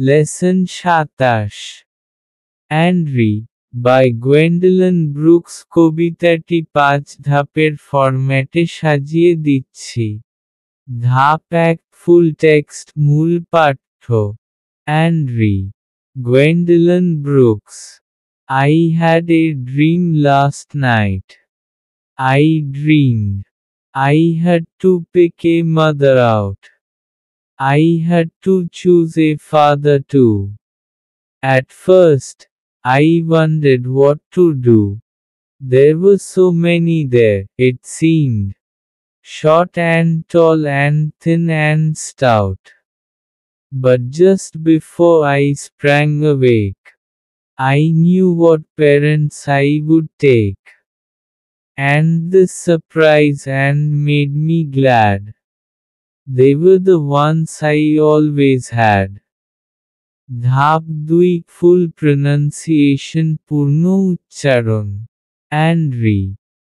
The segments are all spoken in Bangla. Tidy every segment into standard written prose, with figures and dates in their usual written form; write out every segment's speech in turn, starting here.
Lesson 27 অ্যান্ড্রি বাই গ্বেন্ডোলিন ব্রুকস কবিতাটি ৫ ধাপের ফরম্যাটে সাজিয়ে দিচ্ছি। ধাপ ১ ফুল টেক্সট মূল পাঠ্য Andre Gwendolyn Brooks I had a dream last night. I dreamed I had to pick a mother out. I had to choose a father too. At first, I wondered what to do. There were so many there, it seemed. Short and tall and thin and stout. But just before I sprang awake, I knew what parents I would take. And this surprised and made me glad. They were the ones I always had. ধাপ ২ ফুল প্রনাউন্সিয়েশন পূর্ণ উচ্চারণ Andre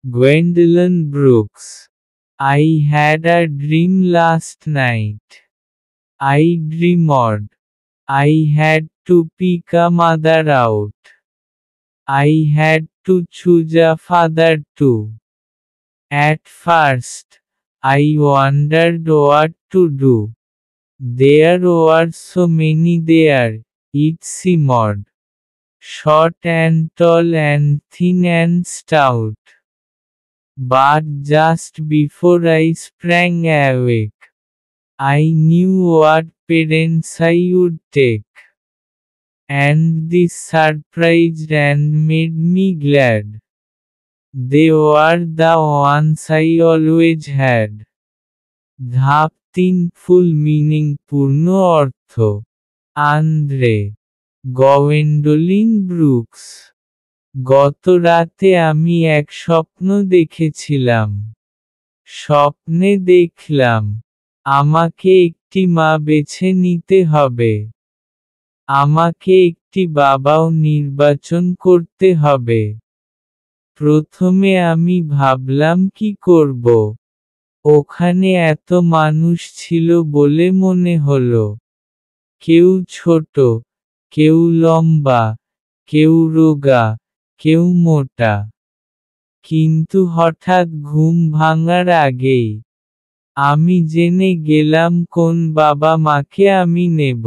Gwendolyn Brooks I had a dream last night. I dreamed I had to pick a mother out. I had to choose a father too. At first, I wondered what to do. There were so many there, it seemed. Short and tall and thin and stout. But just before I sprang awake, I knew what parents I would take. And this surprised and made me glad. They were the ones I always had. ধাপ ৩ ফুল মিনিং পূর্ণ অর্থ আন্দ্রে গ্বেন্ডোলিন ব্রুকস গত রাতে আমি এক স্বপ্ন দেখেছিলাম। স্বপ্নে দেখলাম আমাকে একটি মা বেছে নিতে হবে। আমাকে একটি বাবাও নির্বাচন করতে হবে। প্রথমে আমি ভাবলাম কি করব। ওখানে এত মানুষ ছিল বলে মনে হলো। কেউ ছোট, কেউ লম্বা, কেউ রোগা, কেউ মোটা। কিন্তু হঠাৎ ঘুম ভাঙার আগেই আমি জেনে গেলাম কোন বাবা মাকে আমি নেব।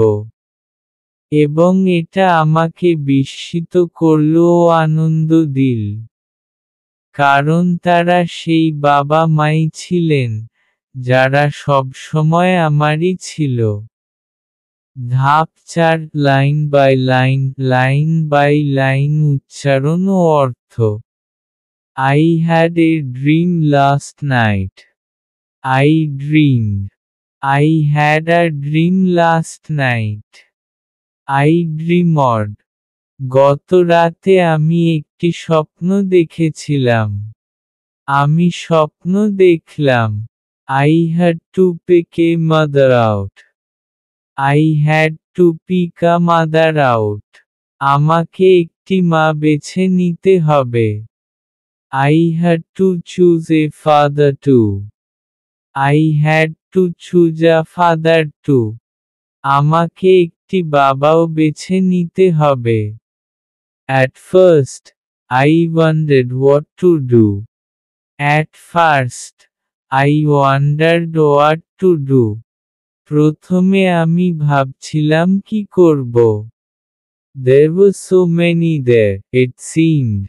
এবং এটা আমাকে বিস্মিত করল ও আনন্দ দিল। কারণ তারা সেই বাবা মাই ছিলেন, যারা সবসময় আমারই ছিল। ধাপ ৪ লাইন বাই লাইন উচ্চারণ ও অর্থ I had a dream last night. I dreamed I had a dream last night. I dreamed গত রাতে আমি একটি স্বপ্ন দেখেছিলাম। আমি স্বপ্ন দেখলাম I had to pick a mother out. I had to pick a mother out. আমাকে একটি মা বেছে নিতে হবে। I had to choose a father too. I had to choose a father too. আমাকে একটি বাবাও বেছে নিতে হবে। At first, I wondered what to do. At first, I wondered what to do. প্রথমে আমি ভাবছিলাম কি করব। There were so many there, it seemed.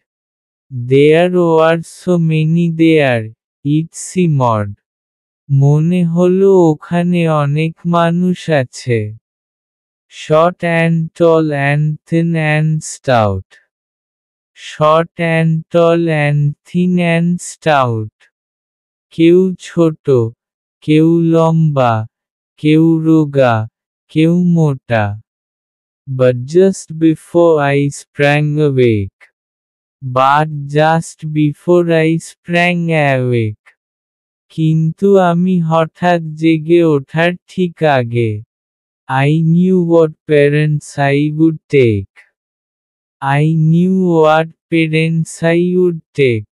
There were so many there, it seemed. মনে হলো ওখানে অনেক মানুষ আছে। Short and tall and thin and stout. Short and tall and thin and stout. কেউ ছোট, কেউ লম্বা, কেউ রোগা, কেউ মোটা। But just before I sprang awake. But just before I sprang awake. কিন্তু আমি হঠাৎ জেগে ওঠার ঠিক আগে। I knew what parents I would take. I knew what parents I would take.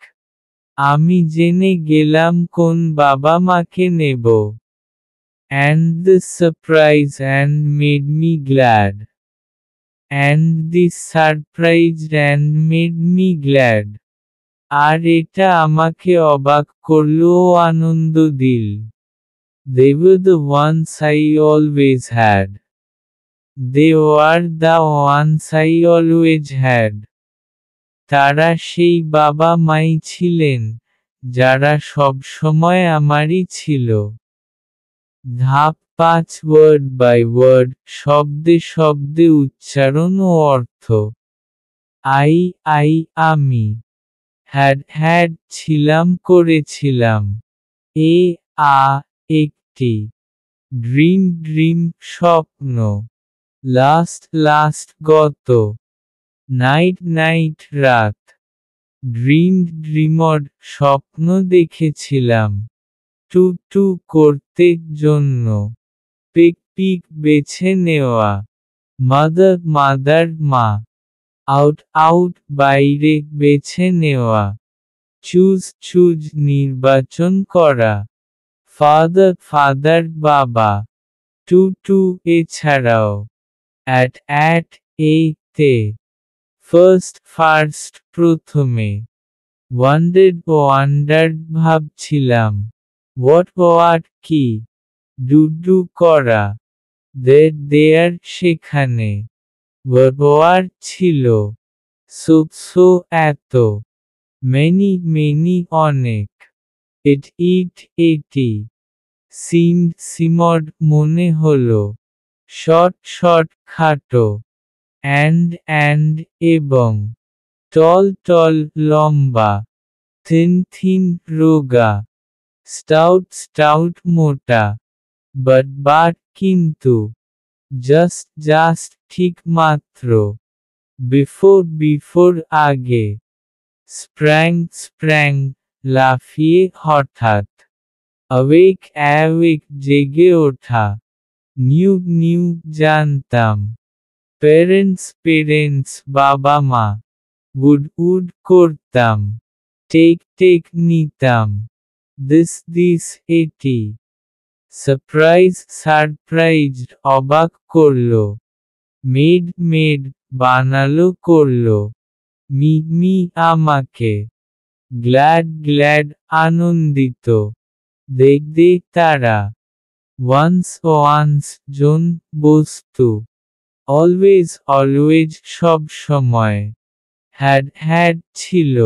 আমি জেনে গেলাম কোন বাবা মাকে নেব। And the surprise and made me glad. And this surprised and made me glad. আর এটা আমাকে অবাক করল ও আনন্দ দিল। They were the ones I always had. They were the ones I always had. তারা সেই বাবা মাই ছিলেন, যারা সবসময় আমারই ছিল। ধাপ ৫ ওয়ার্ড বাই ওয়ার্ড, শব্দে শব্দে উচ্চারণ ও অর্থ। আমি। হ্যাড ছিলাম করেছিলাম। একটি। ড্রিম স্বপ্ন। লাস্ট গত। নাইট রাত। ড্রিমড স্বপ্ন দেখেছিলাম। টু করতে জন্য। পিক বেছে নেওয়া। মাদার মা। আউট বাইরে বেছে নেওয়া। চুজ নির্বাচন করা। ফাদার বাবা। টু এছাড়াও। অ্যাট তে। ফার্স্ট প্রথমে। ওয়ান্ডার্ড ভাবছিলাম। হোয়াট কি। ডু করা। দেয়ার সেখানে। ওয়ার ছিল। সো এত। মেনি অনেক। এটি। মনে হলো। শর্ট খাটো। অ্যান্ড এবং। টল লম্বা। থিন রোগা। স্টাউট মোটা। বাট কিন্তু। জাস্ট ঠিক মাত্র। বিফোর আগে। স্প্র্যাং লাফিয়ে হঠাৎ। অ্যাওয়েক জেগে ওঠা। নিউ জানতাম। পেরেন্টস বাবা মা। উড করতাম। টেক নিতাম। দিস এটি। সারপ্রাইজড অবাক করল। মেড বানালো করল। মি আমাকে। গ্ল্যাড আনন্দিত। দেখতে তারা। ওয়ান্স জন বস্তু। অলওয়েজ সব সময়। হ্যাড ছিল।